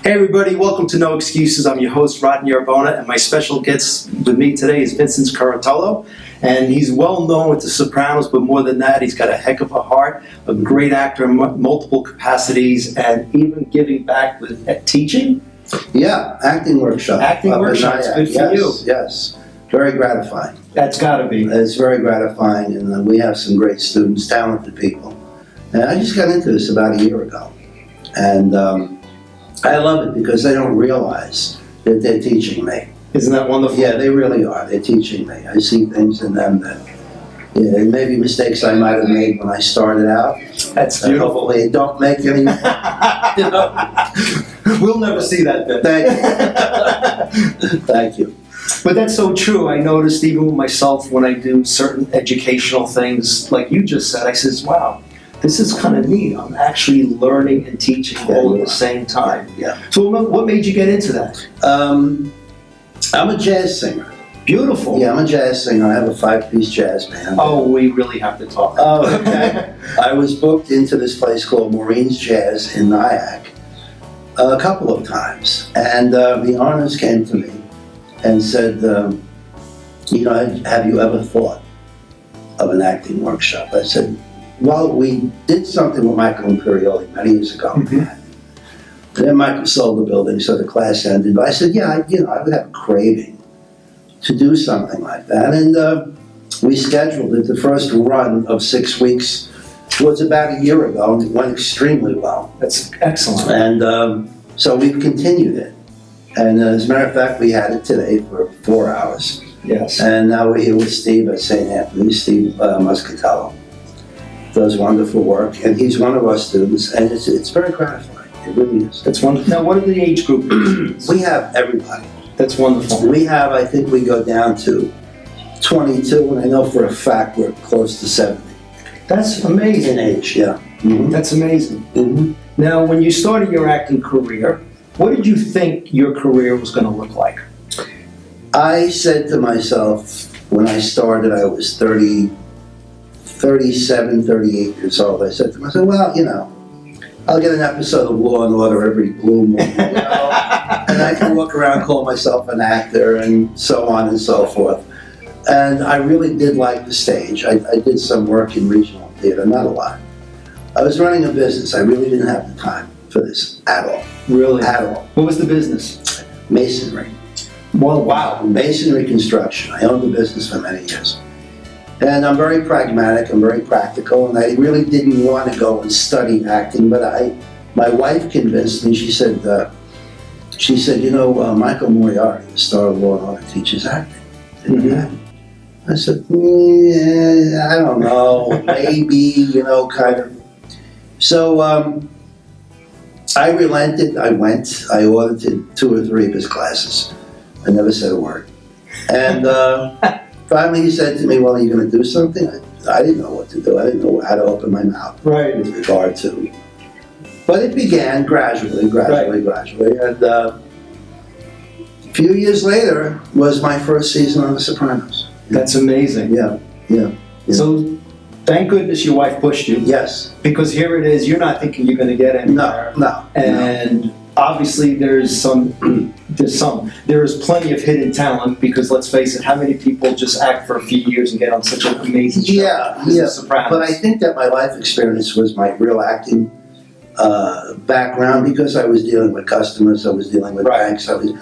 Hey everybody, welcome to No Excuses. I'm your host, Rodney Arbona, and my special guest with me today is Vincent Curatolo. And he's well known with The Sopranos, but more than that, he's got a heck of a heart, a great actor in multiple capacities, and even giving back with teaching. Yeah, acting workshop. Acting workshops, good for you. Yes, very gratifying. That's gotta be. It's very gratifying, and we have some great students, talented people. And I just got into this about a year ago. And I love it because they don't realize that they're teaching me. Isn't that wonderful? Yeah, they really are. They're teaching me. I see things in them that, yeah, maybe mistakes I might have made when I started out. That's beautiful. Hopefully don't make any. You know? We'll never see that then. Thank you. Thank you. But that's so true. I noticed even with myself when I do certain educational things, like you just said, I says, wow, this is kind of neat. I'm actually learning and teaching all at the same time. Yeah. So what made you get into that? I'm a jazz singer. Beautiful. Yeah, I'm a jazz singer. I have a 5-piece jazz band. Oh, we really have to talk. Oh, okay. I was booked into this place called Maureen's Jazz in Nyack a couple of times. And the owners came to me and said, have you ever thought of an acting workshop? I said, well, we did something with Michael Imperioli many years ago. Mm-hmm. Then Michael sold the building, so the class ended. But I said, yeah, I would have a craving to do something like that. And we scheduled it. The first run of 6 weeks was about a year ago, and it went extremely well. That's excellent. And so we've continued it. And as a matter of fact, we had it today for 4 hours. Yes. And now we're here with Steve at St. Anthony, Steve Muscatello. Does wonderful work, and he's one of our students, and it's very gratifying. It really is. That's wonderful. Now, what are the age group? We have everybody. That's wonderful. We have, I think we go down to 22, and I know for a fact we're close to 70. That's amazing. In age, yeah. Mm-hmm. That's amazing. Mm-hmm. Now, when you started your acting career, what did you think your career was going to look like? I said to myself, when I started, I was 37, 38 years old. I said to myself, well, I'll get an episode of Law and Order every blue moon, and I can walk around, call myself an actor, and so on and so forth. And I really did like the stage. I did some work in regional theater, not a lot. I was running a business. I really didn't have the time for this at all. Really? At all. What was the business? Masonry. Well, wow. Masonry construction. I owned the business for many years. And I'm very pragmatic, I'm very practical, and I really didn't want to go and study acting, but my wife convinced me. She said, Michael Moriarty, the star of Law and Order, teaches acting. Mm-hmm. I said, yeah, I don't know, maybe, kind of. So I relented, I went, I audited 2 or 3 of his classes. I never said a word. And finally, he said to me, well, are you going to do something? I didn't know what to do. I didn't know how to open my mouth with regard to. But it began gradually. And a few years later was my first season on The Sopranos. That's amazing. Yeah. So thank goodness your wife pushed you. Yes. Because here it is, you're not thinking you're going to get anywhere. No. And obviously there is plenty of hidden talent, because let's face it, how many people just act for a few years and get on such an amazing show? Yeah. But I think that my life experience was my real acting background, because I was dealing with customers, I was dealing with banks, and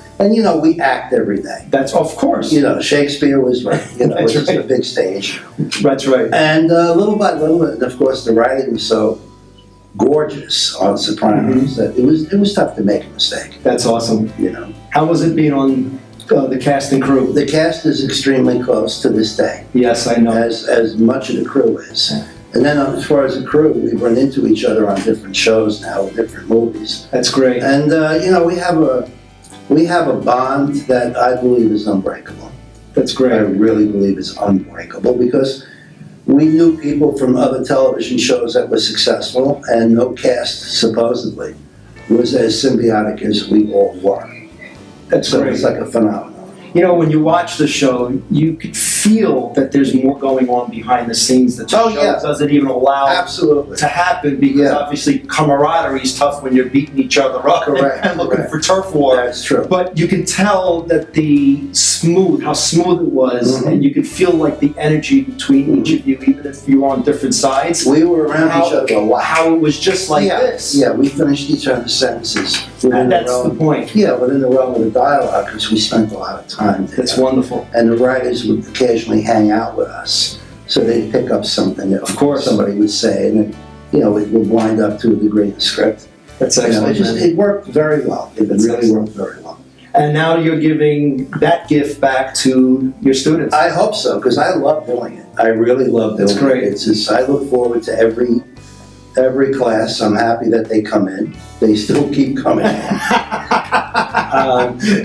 we act every day. That's, of course. Shakespeare was right, That's was right. a big stage. That's right. And little by little, and of course the writing was so gorgeous on Sopranos that it was tough to make a mistake. That's awesome. How was it being on the cast and crew? The cast is extremely close to this day. Yes, I know. As much of the crew is. And then as far as the crew, we run into each other on different shows now, different movies. That's great. And we have a bond that I believe is unbreakable. That's great. I really believe it's unbreakable, because we knew people from other television shows that were successful, and no cast, supposedly, was as symbiotic as we all were. That's So great. it's like a phenomenon. When you watch the show, you could feel that there's more going on behind the scenes that the Oh, show yeah. doesn't even allow Absolutely. to happen because Yeah. obviously camaraderie is tough when you're beating each other up Correct, and looking correct. for turf war. That's true. But you can tell that how smooth it was, Mhm. and you could feel like the energy between each of you, even if you were on different sides. We were around each other a lot. How it was just like yeah, this. Yeah, we finished each other's sentences. And that's the point. Yeah, within the realm of the dialogue, because we spent a lot of time there. That's wonderful. And the writers would occasionally hang out with us, so they'd pick up something that Of course. somebody would say, and then, it would wind up to a degree in the script. That's You know, excellent. it worked very well. It That's really excellent. worked very well. And now you're giving that gift back to your students. I hope so, because I love doing it. I really love doing That's great. it. It's just, I look forward to every class. I'm happy that they come in. They still keep coming in.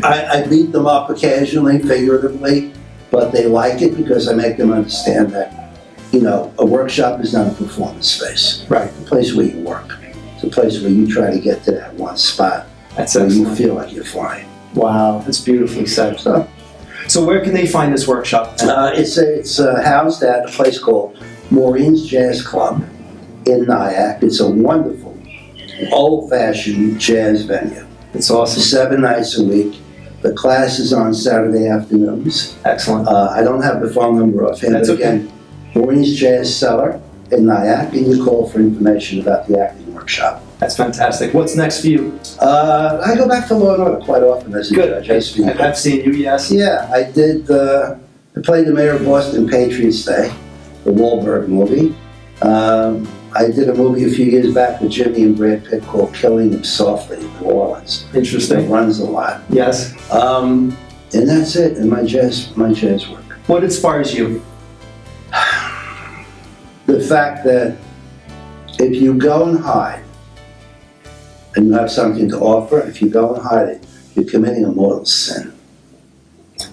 I beat them up occasionally, figuratively, but they like it because I make them understand that, a workshop is not a performance space. Right. It's a place where you work. It's a place where you try to get to that one spot That's where you excellent. feel like you're flying. Wow, that's beautifully said. So, So where can they find this workshop? it's housed at a place called Maureen's Jazz Club in Nyack. It's a wonderful, old-fashioned jazz venue. It's awesome. 7 nights a week. The class is on Saturday afternoons. Excellent. I don't have the phone number offhand, That's but again, Maureen's Jazz Cellar in Nyack, and you call for information about the acting workshop. That's fantastic. What's next for you? I go back to Law and Order quite often as a judge. I speak. I've seen you, yes. Yeah, I did. I played the mayor of Boston Patriots Day, the Wahlberg movie. I did a movie a few years back with Jimmy and Brad Pitt called Killing Them Softly in New Orleans. It Interesting. runs a lot. Yes. And that's it in my jazz work. What inspires you? The fact that if you go and hide and you have something to offer, if you go and hide it, you're committing a mortal sin.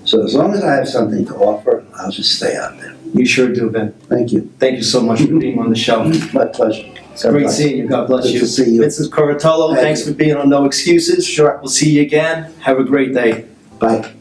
So as long as I have something to offer, I'll just stay out there. You sure do, Ben. Thank you. Thank you so much for being on the show. My pleasure. It's great seeing you. God bless Good you. to see you. Vincent Corotolo, Thank thanks you. for being on No Excuses. Sure. We'll see you again. Have a great day. Bye.